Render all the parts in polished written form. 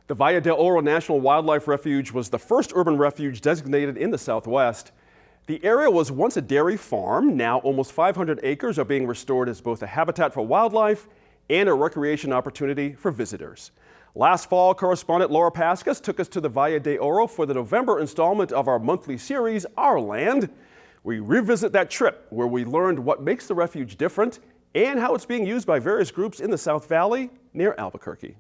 The Valle de Oro National Wildlife Refuge was the first urban refuge designated in the Southwest. The area was once a dairy farm. Now almost 500 acres are being restored as both a habitat for wildlife and a recreation opportunity for visitors. Last fall, correspondent Laura Pascas took us to the Valle de Oro for the November installment of our monthly series, Our Land. We revisit that trip where we learned what makes the refuge different and how it's being used by various groups in the South Valley near Albuquerque.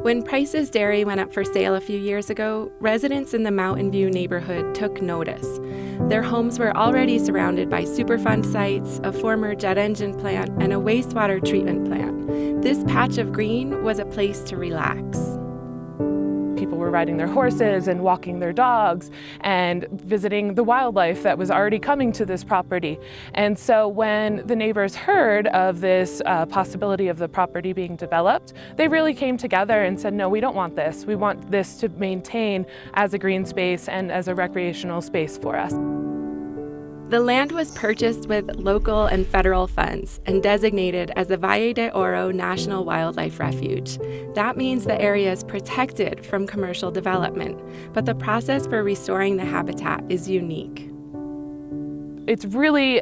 When Price's Dairy went up for sale a few years ago, residents in the Mountain View neighborhood took notice. Their homes were already surrounded by Superfund sites, a former jet engine plant, and a wastewater treatment plant. This patch of green was a place to relax. People were riding their horses and walking their dogs and visiting the wildlife that was already coming to this property. And so when the neighbors heard of this possibility of the property being developed, they really came together and said, no, we don't want this. We want this to maintain as a green space and as a recreational space for us. The land was purchased with local and federal funds and designated as the Valle de Oro National Wildlife Refuge. That means the area is protected from commercial development, but the process for restoring the habitat is unique. It's really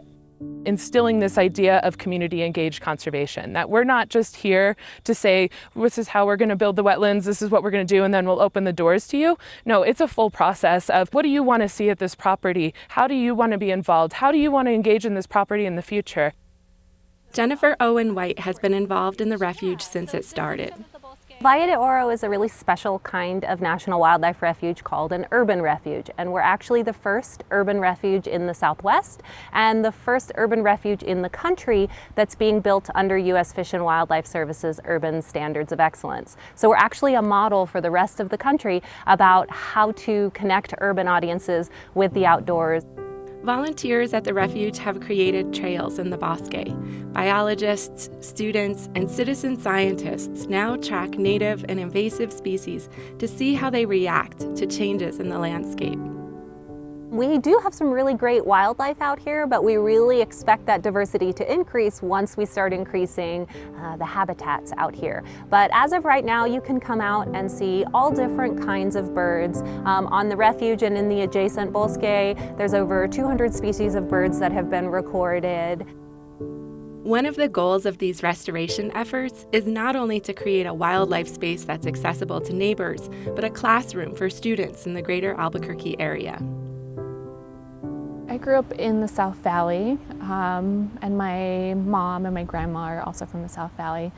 instilling this idea of community engaged conservation, that we're not just here to say, this is how we're going to build the wetlands, this is what we're going to do, and then we'll open the doors to you. No, it's a full process of what do you want to see at this property? How do you want to be involved? How do you want to engage in this property in the future? Jennifer Owen White has been involved in the refuge since it started. Valle de Oro is a really special kind of national wildlife refuge called an urban refuge, and we're actually the first urban refuge in the Southwest and the first urban refuge in the country that's being built under U.S. Fish and Wildlife Service's Urban Standards of Excellence. So we're actually a model for the rest of the country about how to connect urban audiences with the outdoors. Volunteers at the refuge have created trails in the bosque. Biologists, students, and citizen scientists now track native and invasive species to see how they react to changes in the landscape. We do have some really great wildlife out here, but we really expect that diversity to increase once we start increasing the habitats out here. But as of right now, you can come out and see all different kinds of birds. On the refuge and in the adjacent bosque, there's over 200 species of birds that have been recorded. One of the goals of these restoration efforts is not only to create a wildlife space that's accessible to neighbors, but a classroom for students in the greater Albuquerque area. I grew up in the South Valley, and my mom and my grandma are also from the South Valley.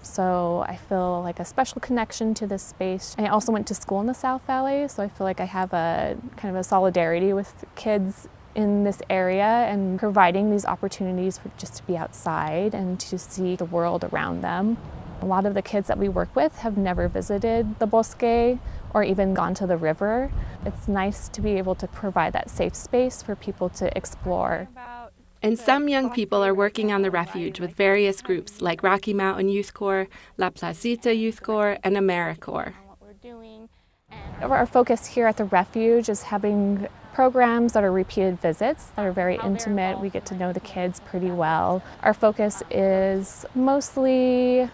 So I feel like a special connection to this space. I also went to school in the South Valley, so I feel like I have a kind of a solidarity with kids in this area and providing these opportunities for just to be outside and to see the world around them. A lot of the kids that we work with have never visited the bosque or even gone to the river. It's nice to be able to provide that safe space for people to explore. And some young people are working on the refuge with various groups like Rocky Mountain Youth Corps, La Placita Youth Corps, and AmeriCorps. Our focus here at the refuge is having programs that are repeated visits that are very intimate. We get to know the kids pretty well. Our focus is mostly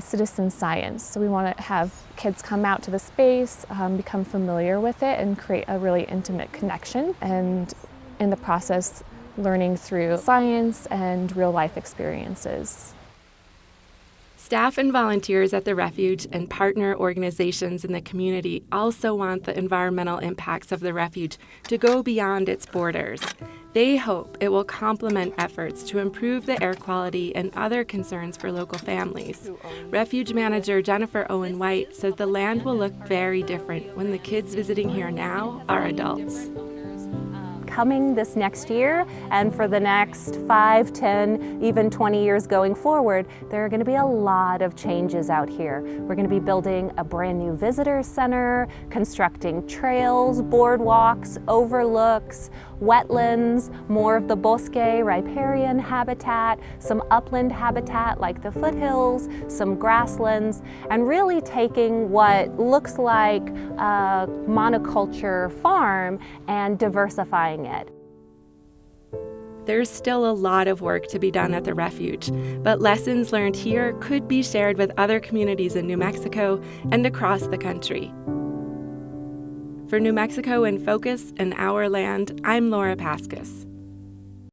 citizen science. So we want to have kids come out to the space, become familiar with it, and create a really intimate connection. And in the process, learning through science and real life experiences. Staff and volunteers at the refuge and partner organizations in the community also want the environmental impacts of the refuge to go beyond its borders. They hope it will complement efforts to improve the air quality and other concerns for local families. Refuge manager Jennifer Owen White says the land will look very different when the kids visiting here now are adults. Coming this next year and for the next 5, 10, even 20 years going forward, there are going to be a lot of changes out here. We're going to be building a brand new visitor center, constructing trails, boardwalks, overlooks, wetlands, more of the bosque riparian habitat, some upland habitat like the foothills, some grasslands, and really taking what looks like a monoculture farm and diversifying it. There's still a lot of work to be done at the refuge, but lessons learned here could be shared with other communities in New Mexico and across the country. For New Mexico in Focus and Our Land, I'm Laura Paskus.